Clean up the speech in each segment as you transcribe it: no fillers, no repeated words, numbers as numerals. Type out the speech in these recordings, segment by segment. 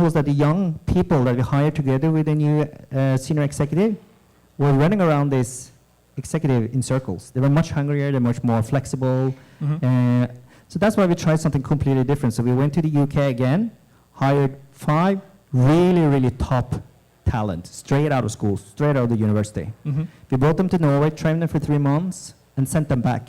was that the young people that we hired together with the new senior executive were running around this executive in circles. They were much hungrier, they're much more flexible. So that's why we tried something completely different. So we went to the UK again, hired 5 really, really top talent, straight out of school, straight out of the university. We brought them to Norway, trained them for 3 months, and sent them back.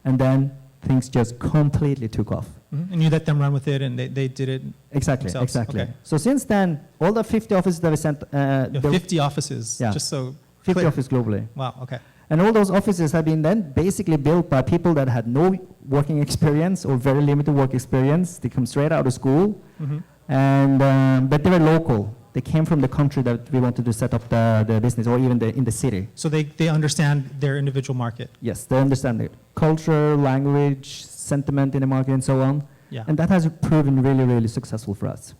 And then things just completely took off. And you let them run with it, and they did it Exactly, themselves. exactly. Okay. So since then, all the 50 offices that we sent... 50 offices, yeah, just so 50 clear. offices globally. Wow, okay. And all those offices have been then basically built by people that had no working experience or very limited work experience. They come straight out of school, and but they were local. They came from the country that we wanted to set up the business, or even in the city. So they understand their individual market. Yes, they understand the culture, language, sentiment in the market, and so on. Yeah. And that has proven really, really successful for us.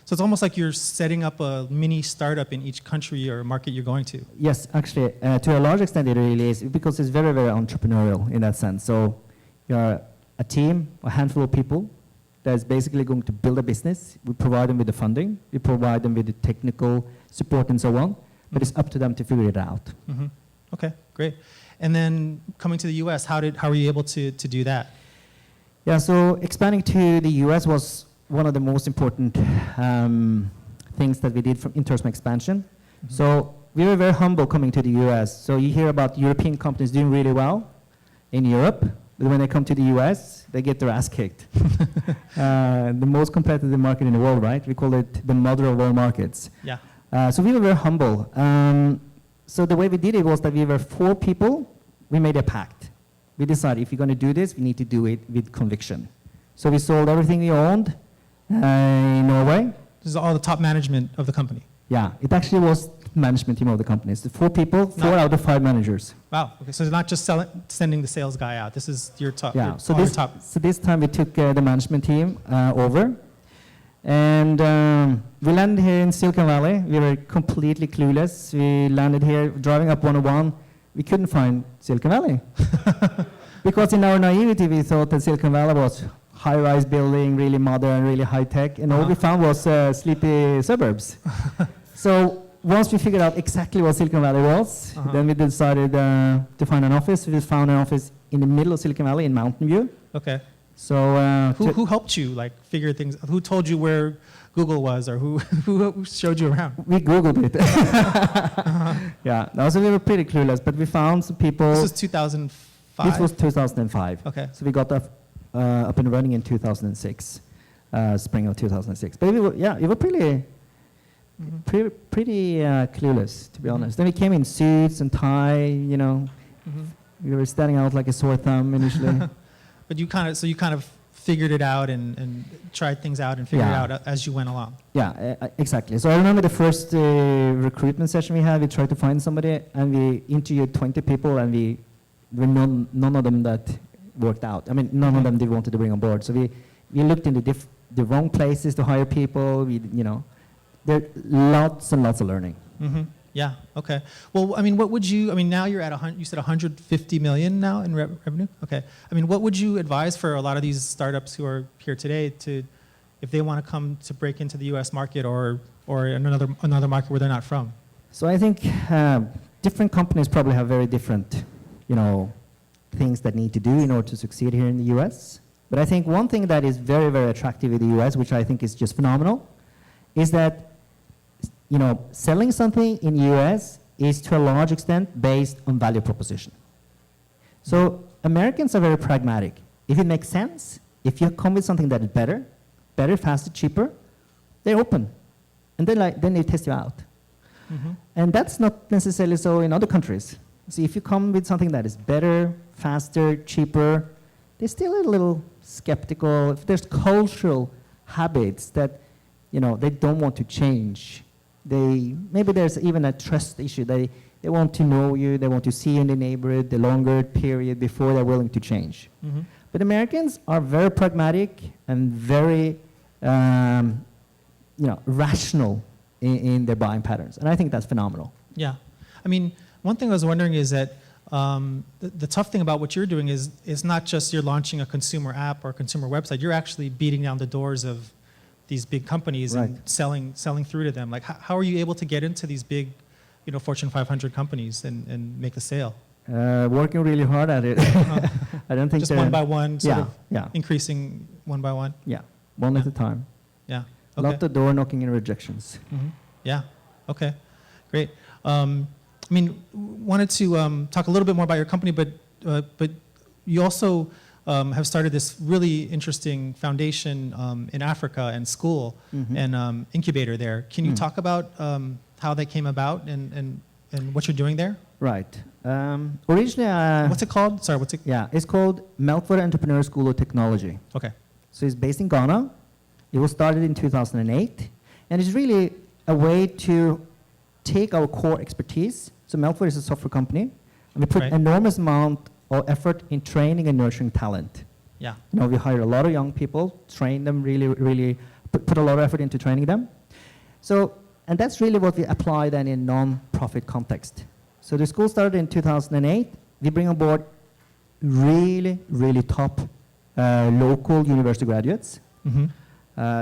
So it's almost like you're setting up a mini startup in each country or market you're going to. Yes, actually, to a large extent it really is, because it's very, very entrepreneurial in that sense. So you're a team, a handful of people that's basically going to build a business. We provide them with the funding, we provide them with the technical support and so on, but it's up to them to figure it out. Okay, great. And then coming to the US, how were you able to do that? Yeah, so expanding to the US was one of the most important things that we did in terms of expansion. So we were very humble coming to the US. So you hear about European companies doing really well in Europe, but when they come to the US, they get their ass kicked. The most competitive market in the world, right? We call it the mother of all markets. Yeah. So we were very humble. So the way we did it was that we were 4 people, we made a pact. We decided if we're going to do this, we need to do it with conviction. So we sold everything we owned in Norway. This is all the top management of the company. Yeah, it actually was management team of the company. It's 4 people, 4 out of 5 managers. Wow. Okay, so it's not just sending the sales guy out. This is your top. Yeah. So top. this time we took the management team over, and we landed here in Silicon Valley. We were completely clueless. We landed here driving up 101. We couldn't find Silicon Valley. Because in our naivety, we thought that Silicon Valley was high-rise building, really modern, really high-tech, and all we found was sleepy suburbs. So once we figured out exactly what Silicon Valley was, then we decided to find an office. We found an office in the middle of Silicon Valley in Mountain View. Okay. So who helped you figure things? Who told you where Google was, or who showed you around? We Googled it. Yeah, no, so we were pretty clueless, but we found some people. This was 2005? This was 2005. Okay. So we got up and running in 2006, spring of 2006. But we were pretty clueless, to be honest. Then we came in suits and tie, you know. We were standing out like a sore thumb initially. But you kind of figured it out and tried things out and figured it out as you went along. Yeah, exactly. So I remember the first recruitment session we had. We tried to find somebody, and we interviewed 20 people, and none of them that worked out. I mean, none of them they wanted to bring on board. So we looked into the wrong places to hire people. There are lots and lots of learning. Yeah. Okay. Well, I mean, now you're at you said 150 million now in revenue. Okay. I mean, what would you advise for a lot of these startups who are here today if they want to come to break into the U.S. market or another market where they're not from? So I think different companies probably have very different, things that need to do in order to succeed here in the U.S. But I think one thing that is very, very attractive in the U.S., which I think is just phenomenal, is that selling something in the US is to a large extent based on value proposition. So Americans are very pragmatic. If it makes sense, if you come with something that is better, faster, cheaper, they're open. And then they test you out. And that's not necessarily so in other countries. So if you come with something that is better, faster, cheaper, they're still a little skeptical. If there's cultural habits that they don't want to change. Maybe there's even a trust issue. They want to know you, they want to see you in the neighborhood the longer period before they're willing to change. But Americans are very pragmatic and very rational in their buying patterns. And I think that's phenomenal. Yeah. I mean, one thing I was wondering is that the tough thing about what you're doing is not just you're launching a consumer app or a consumer website, you're actually beating down the doors of these big companies Right. and selling through to them. Like, how are you able to get into these big, Fortune 500 companies and make the sale? Working really hard at it. I don't think Just one by one, sort of yeah, increasing one by one? yeah, one at a time. Yeah. A lot of door knocking and rejections. Mm-hmm. Yeah. Okay. Great. Wanted to talk a little bit more about your company, but you also have started this really interesting foundation in Africa and school and incubator there. Can you talk about how that came about and what you're doing there? Right. Originally, What's it called? Sorry, what's it? Yeah, it's called Meltwater Entrepreneur School of Technology. Okay. So it's based in Ghana. It was started in 2008, and it's really a way to take our core expertise. So Meltwater is a software company, and we put enormous amount of effort in training and nurturing talent. Yeah. We hire a lot of young people, train them really put a lot of effort into training them. So, and that's really what we apply then in non-profit context. So the school started in 2008. We bring on board really top local university graduates. Mm-hmm.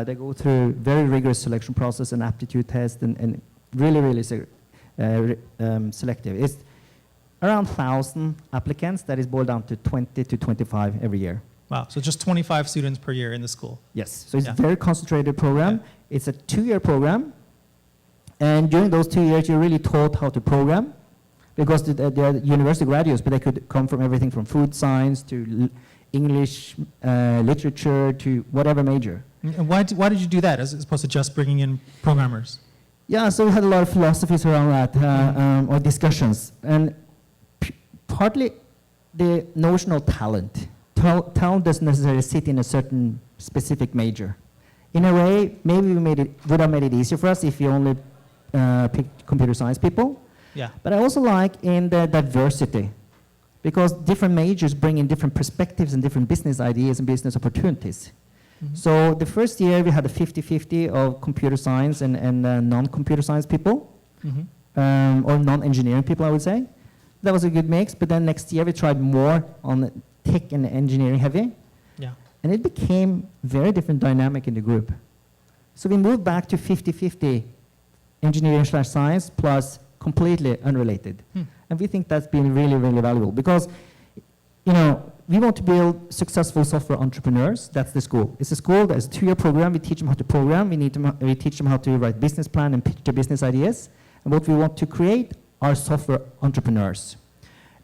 They go through very rigorous selection process and aptitude test and really selective. It's around 1,000 applicants that is boiled down to 20 to 25 every year. Wow, so just 25 students per year in the school. Yes, so it's a very concentrated program. Yeah. It's a 2-year program. And during those 2 years, you're really taught how to program because they're university graduates, but they could come from everything from food science to English, literature to whatever major. And why did you do that as opposed to just bringing in programmers? Yeah, so we had a lot of philosophies around that, or discussions. And partly the notion of talent. Talent doesn't necessarily sit in a certain specific major. In a way, maybe would have made it easier for us if we only picked computer science people. Yeah. But I also like in the diversity, because different majors bring in different perspectives and different business ideas and business opportunities. Mm-hmm. So the first year we had a 50-50 of computer science and non-computer science people, or non-engineering people, I would say. That was a good mix, but then next year we tried more on tech and engineering heavy. Yeah. And it became very different dynamic in the group. So we moved back to 50-50 engineering/science plus completely unrelated. And we think that's been really valuable because, we want to build successful software entrepreneurs. That's the school. It's a school that's a 2-year program. We teach them how to program. We teach them how to write business plan and pitch their business ideas. And what we want to create are software entrepreneurs.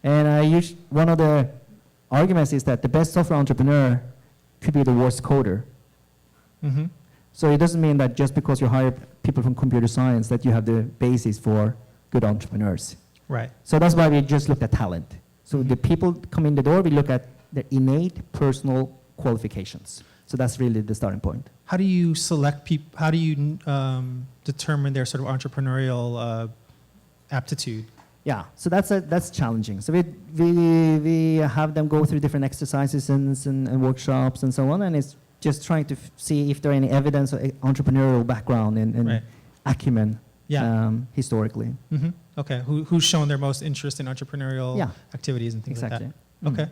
And one of the arguments is that the best software entrepreneur could be the worst coder. Mm-hmm. So it doesn't mean that just because you hire people from computer science that you have the basis for good entrepreneurs. Right. So that's why we just looked at talent. So the people come in the door, we look at their innate personal qualifications. So that's really the starting point. How do you select people? How do you determine their sort of entrepreneurial aptitude? Yeah, so that's challenging. So we have them go through different exercises and workshops and so on, and it's just trying to see if there are any evidence of entrepreneurial background and acumen historically. Mm-hmm. Okay, who's shown their most interest in entrepreneurial activities and things like that? Okay,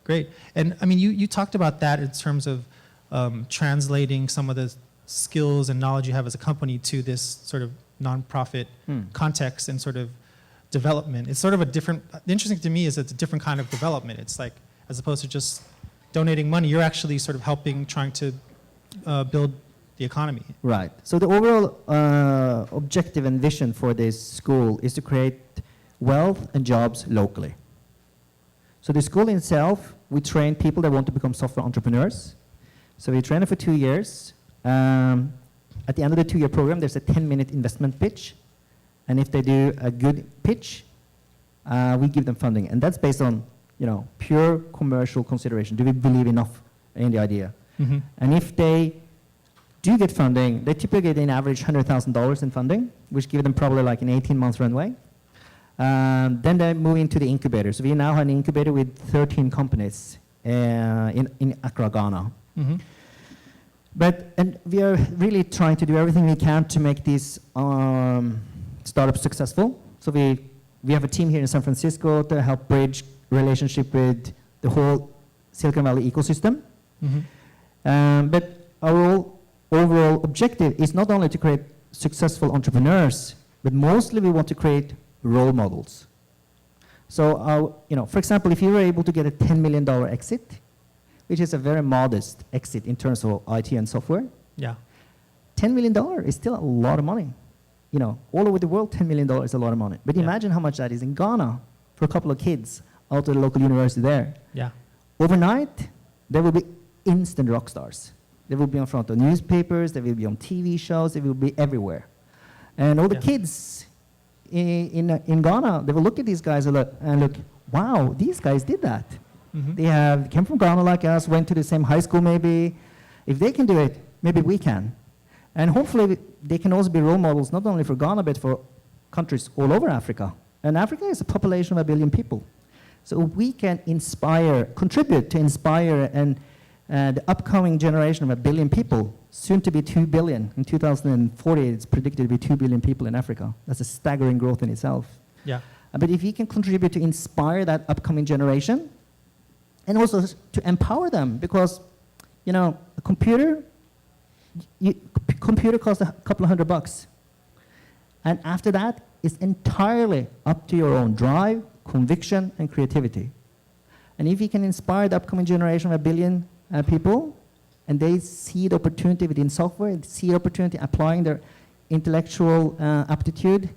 great. And you talked about that in terms of translating some of the skills and knowledge you have as a company to this sort of nonprofit context and sort of development. It's sort of the interesting to me is it's a different kind of development. It's like, as opposed to just donating money, you're actually sort of trying to build the economy. Right. So the overall objective and vision for this school is to create wealth and jobs locally. So the school itself, we train people that want to become software entrepreneurs. So we train them for 2 years. At the end of the 2-year program, there's a 10-minute investment pitch. And if they do a good pitch, we give them funding. And that's based on, pure commercial consideration. Do we believe enough in the idea? Mm-hmm. And if they do get funding, they typically get an average $100,000 in funding, which gives them probably like an 18-month runway. Then they move into the incubator. So we now have an incubator with 13 companies in Accra, Ghana. Mm-hmm. And we are really trying to do everything we can to make these startups successful. So we have a team here in San Francisco to help bridge relationship with the whole Silicon Valley ecosystem. Mm-hmm. But our role overall objective is not only to create successful entrepreneurs, but mostly we want to create role models. So, for example, if you were able to get a $10 million exit, which is a very modest exit in terms of IT and software, Yeah. $10 million is still a lot of money. All over the world, $10 million is a lot of money. But imagine how much that is in Ghana for a couple of kids out of the local university there. Yeah. Overnight, they will be instant rock stars. They will be in front of newspapers, they will be on TV shows, they will be everywhere. And all the kids in Ghana, they will look at these guys and look, wow, these guys did that. Mm-hmm. They came from Ghana like us, went to the same high school maybe. If they can do it, maybe we can. And hopefully they can also be role models, not only for Ghana, but for countries all over Africa. And Africa is a population of 1 billion people. So we can contribute to inspire and the upcoming generation of 1 billion people, soon to be 2 billion. In 2040, it's predicted to be 2 billion people in Africa. That's a staggering growth in itself. Yeah. But if we can contribute to inspire that upcoming generation, and also to empower them, because, a computer costs a couple of $100. And after that, it's entirely up to your own drive, conviction, and creativity. And if we can inspire the upcoming generation of 1 billion people, and they see the opportunity within software, see the opportunity applying their intellectual aptitude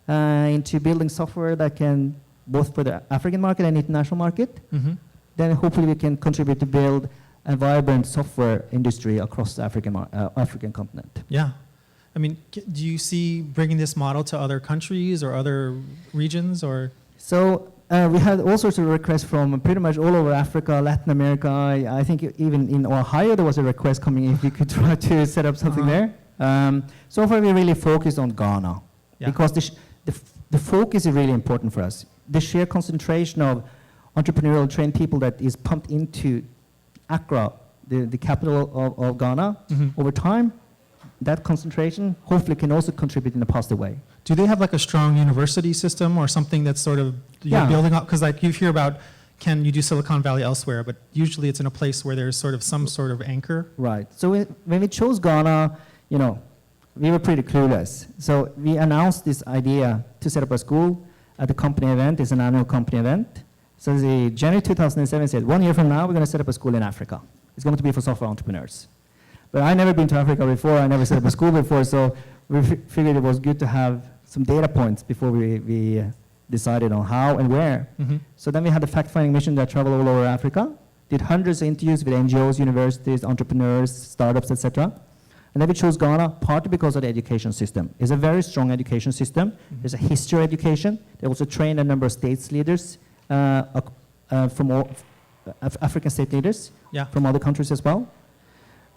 into building software that can, both for the African market and international market, Mm-hmm. then hopefully we can contribute to build a vibrant software industry across the African continent. Yeah. I mean, do you see bringing this model to other countries or other regions, or? So we had all sorts of requests from pretty much all over Africa, Latin America. I think even in Ohio there was a request coming if we could try to set up something there. So far we really focused on Ghana, because the focus is really important for us. The sheer concentration of entrepreneurial trained people that is pumped into Accra, the capital of Ghana, over time, that concentration hopefully can also contribute in a positive way. Do they have like a strong university system or something that's sort of building up? Because like you hear about, can you do Silicon Valley elsewhere, but usually it's in a place where there's sort of some sort of anchor. Right. So when we chose Ghana, we were pretty clueless. So we announced this idea to set up a school at the company event. It's an annual company event. So the January 2007 said, 1 year from now, we're going to set up a school in Africa. It's going to be for software entrepreneurs. But I never been to Africa before. I never set up a school before. So we figured it was good to have some data points before we decided on how and where. Mm-hmm. So then we had a fact-finding mission that traveled all over Africa, did hundreds of interviews with NGOs, universities, entrepreneurs, startups, etc. And then we chose Ghana, partly because of the education system. It's a very strong education system. There's a history of education. They also train a number of states leaders from all African state leaders from other countries as well.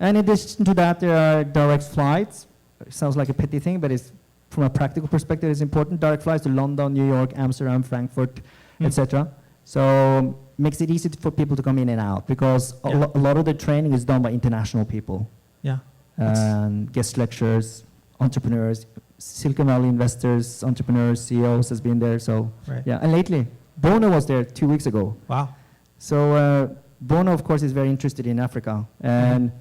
And in addition to that, there are direct flights. It sounds like a petty thing, but it's, from a practical perspective, it's important. Direct flights to London, New York, Amsterdam, Frankfurt, etc. So makes it easy for people to come in and out, because a lot of the training is done by international people. Yeah. And guest lecturers, entrepreneurs, Silicon Valley investors, entrepreneurs, CEOs has been there. So and lately, Bono was there 2 weeks ago. Wow. So Bono, of course, is very interested in Africa and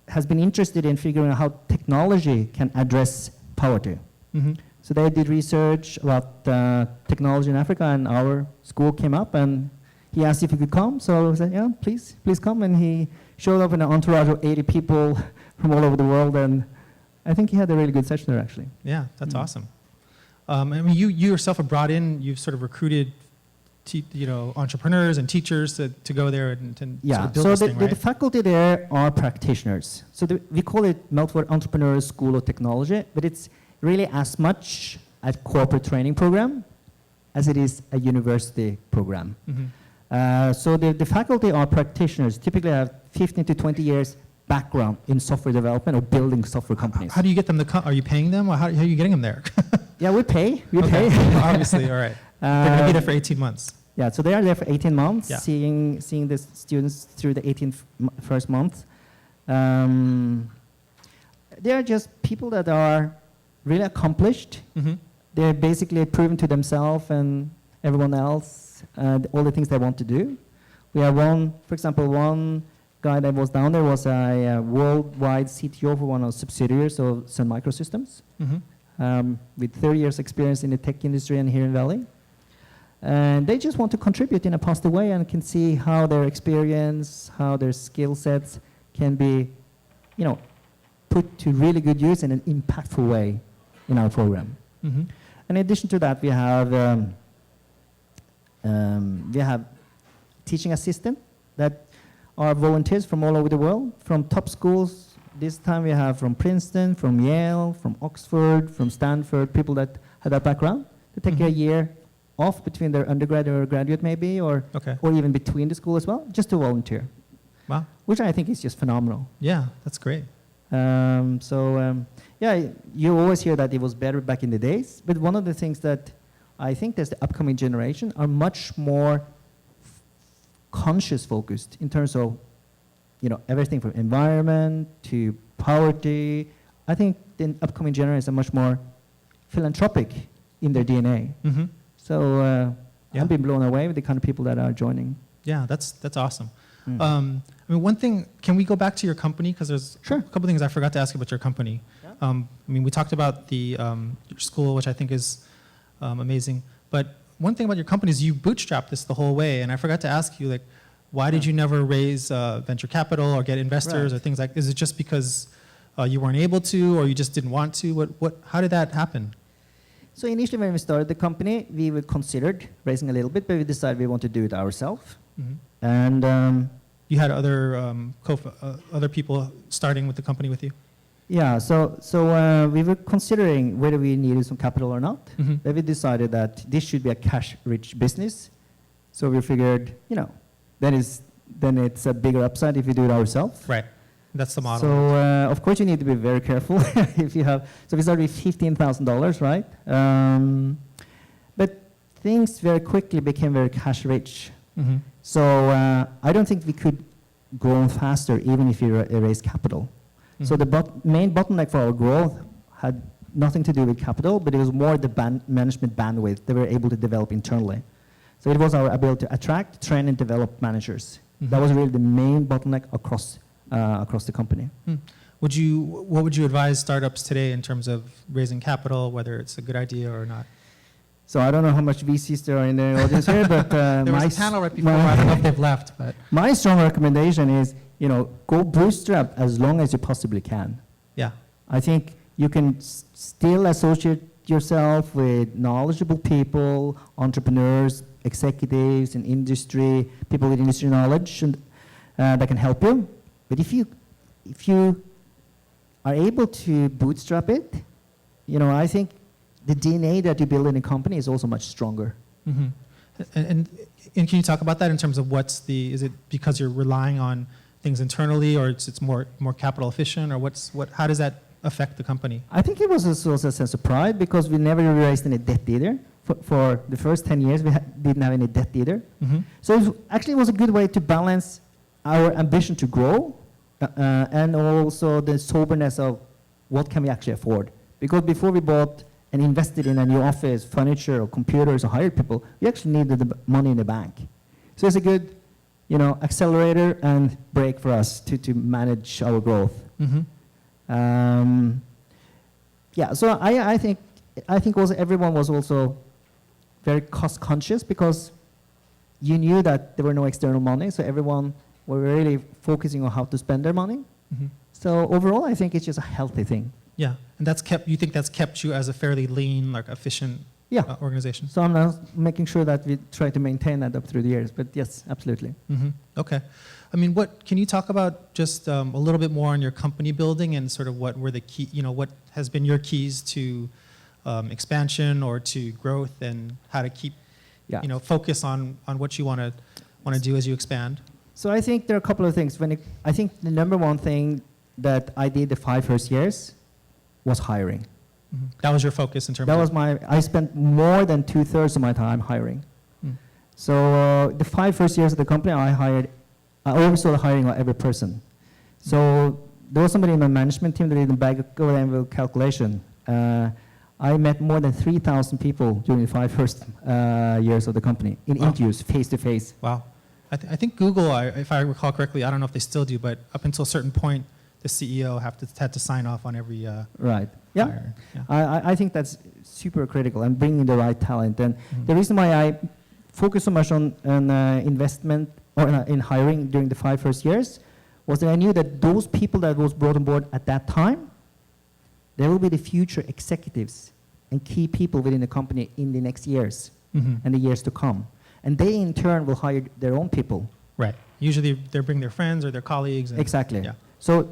has been interested in figuring out how technology can address poverty. Mm-hmm. So they did research about technology in Africa, and our school came up, and he asked if he could come. So I said, yeah, please come. And he showed up in an entourage of 80 people from all over the world, and I think he had a really good session there, actually. Yeah, that's awesome. I mean, you yourself have brought in, you've sort of recruited entrepreneurs and teachers to go there and sort of build this thing, right? The faculty there are practitioners. So we call it Meltwater Entrepreneurs School of Technology, but it's really as much a corporate training program as it is a university program. Mm-hmm. So the faculty are practitioners, typically have 15 to 20 years background in software development or building software companies. How do you get them to come? Are you paying them, or how are you getting them there? Yeah, we pay. Obviously, all right. They're going to be there for 18 months. Yeah, so they are there for 18 months, Yeah. seeing the students through the first month. They are just people that are really accomplished. Mm-hmm. They're basically proven to themselves and everyone else all the things they want to do. We have one guy that was down there was a worldwide CTO for one of the subsidiaries of Sun Microsystems, with 30 years experience in the tech industry and here in Valley. And they just want to contribute in a positive way and can see how their experience, how their skill sets can be, put to really good use in an impactful way in our program. And in addition to that, we have teaching assistant that are volunteers from all over the world, from top schools. This time we have from Princeton, from Yale, from Oxford, from Stanford, people that have that background. They take a year off between their undergraduate or graduate maybe, or even between the school as well, just to volunteer. Wow. Which I think is just phenomenal. Yeah, that's great. Yeah, you always hear that it was better back in the days, but one of the things that I think that the upcoming generation are much more conscious focused in terms of, everything from environment to poverty. I think the upcoming generation are much more philanthropic in their DNA. So I've been blown away with the kind of people that are joining. Yeah, that's awesome. One thing, can we go back to your company? Because there's a couple things I forgot to ask about your company. Yeah. We talked about the your school, which I think is amazing. But one thing about your company is you bootstrapped this the whole way, and I forgot to ask you, why did you never raise venture capital or get investors or things like? Is it just because you weren't able to, or you just didn't want to? How did that happen? So initially, when we started the company, we were considered raising a little bit, but we decided we want to do it ourselves. And you had other people starting with the company with you? Yeah, so we were considering whether we needed some capital or not. But we decided that this should be a cash-rich business. So we figured, then it's a bigger upside if we do it ourselves. Right, that's the model. So of course you need to be very careful if you have. So we started with $15,000, right? But things very quickly became very cash-rich. So I don't think we could go on faster even if we raised capital. So the main bottleneck for our growth had nothing to do with capital, but it was more the management bandwidth that we were able to develop internally. So it was our ability to attract, train, and develop managers. That was really the main bottleneck across the company. What would you advise startups today in terms of raising capital, whether it's a good idea or not? So I don't know how much VCs there are in the audience here, but there was a panel right before. I don't know if they've left, but my strong recommendation is, go bootstrap as long as you possibly can. Yeah. I think you can still associate yourself with knowledgeable people, entrepreneurs, executives in industry, people with industry knowledge, and that can help you. But if you are able to bootstrap it, I think the DNA that you build in a company is also much stronger. And can you talk about that in terms of is it because you're relying on things internally, or it's more capital efficient, or how does that affect the company? I think it was also a sense of pride because we never raised any debt either. For the first 10 years, we didn't have any debt either. So it was a good way to balance our ambition to grow and also the soberness of what can we actually afford. Because before we bought and invested in a new office, furniture, or computers, or hired people, we actually needed the money in the bank. So it's a good, accelerator and brake for us to manage our growth. So I think also everyone was also very cost conscious because you knew that there were no external money, so everyone were really focusing on how to spend their money. So overall, I think it's just a healthy thing. Yeah, and you think that's kept you as a fairly lean, efficient organization? So I'm now making sure that we try to maintain that up through the years, but yes, absolutely. Okay. Can you talk about just a little bit more on your company building and sort of what were the key, what has been your keys to expansion or to growth, and how to keep, focus on what you want to do as you expand? So I think there are a couple of things. I think the number one thing that I did the 5 first years was hiring. That was your focus in terms of? I spent more than 2/3 of my time hiring. So the 5 first years of the company, I oversaw the hiring of every person. So there was somebody in my management team that did the back-of-the-envelope calculation. I met more than 3,000 people during the 5 first years of the company in interviews, face-to-face. Wow. I think Google, if I recall correctly, I don't know if they still do, but up until a certain point, the CEO had to sign off on every right. Yeah. hire. Yeah. I think that's super critical, and bringing the right talent. And the reason why I focus so much on investment or in hiring during the 5 first years was that I knew that those people that was brought on board at that time, they will be the future executives and key people within the company in the next years and the years to come. And they in turn will hire their own people. Right. Usually they bring their friends or their colleagues. And Exactly. Yeah. So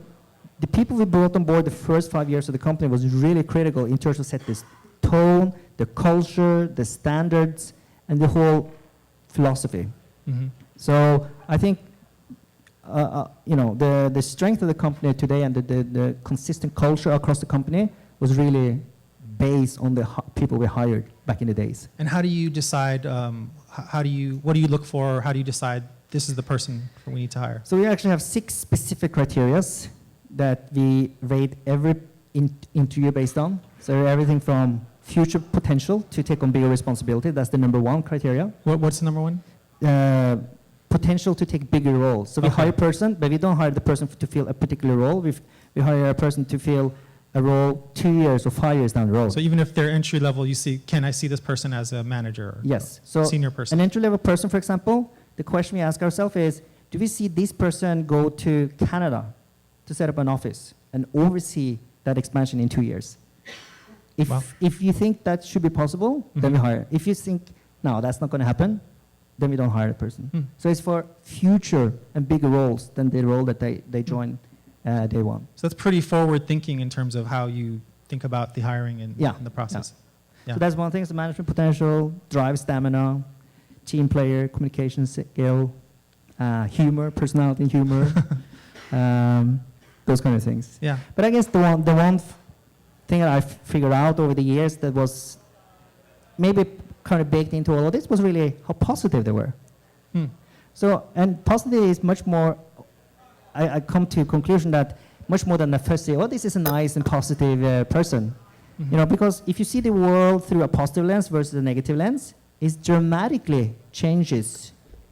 the people we brought on board the first 5 years of the company was really critical in terms of set this tone, the culture, the standards, and the whole philosophy. So I think the strength of the company today and the consistent culture across the company was really based on the people we hired back in the days. And how do you decide, what do you look for, or how do you decide this is the person we need to hire? So we actually have 6 specific criteria that we rate every interview based on. So everything from future potential to take on bigger responsibility, that's the number 1 criteria. What's the number 1? Potential to take bigger roles. So we hire a person, but we don't hire the person to fill a particular role. We hire a person to fill a role 2 years or 5 years down the road. So even if they're entry level, you see, can I see this person as a manager? Or yes. So senior person. An entry level person, for example, the question we ask ourselves is, do we see this person go to Canada to set up an office and oversee that expansion in 2 years? If you think that should be possible, then we hire. If you think, no, that's not going to happen, then we don't hire the person. So it's for future and bigger roles than the role that they join day one. So that's pretty forward thinking in terms of how you think about the hiring and the process. Yeah. So that's one thing, is the management potential, drive, stamina, team player, communication skill, humor, personality and humor, those kind of things. Yeah. But I guess the one thing that I figured out over the years that was maybe kind of baked into all of this was really how positive they were. So, and positive is much more, I come to a conclusion that much more than the first say, oh, this is a nice and positive person. Because if you see the world through a positive lens versus a negative lens, it dramatically changes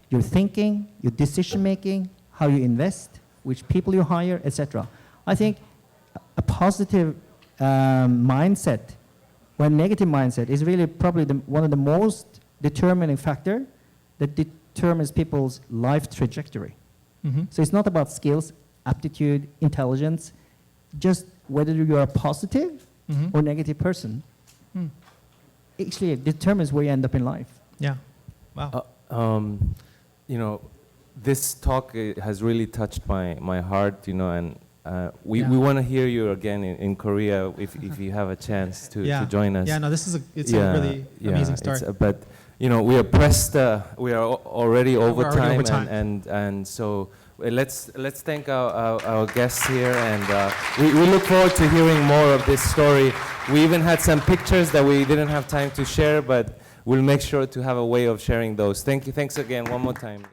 your thinking, your decision making, how you invest, which people you hire, etc. I think a positive mindset, when negative mindset is really probably one of the most determining factor that determines people's life trajectory. So it's not about skills, aptitude, intelligence, just whether you're a positive or negative person. Actually, it determines where you end up in life. Yeah. Wow. This talk has really touched my heart, and we want to hear you again in Korea if you have a chance to join us. Yeah, no, this is a really amazing story. But we are pressed. We are already over time, time. and so let's thank our guests here, and we look forward to hearing more of this story. We even had some pictures that we didn't have time to share, but we'll make sure to have a way of sharing those. Thank you. Thanks again one more time.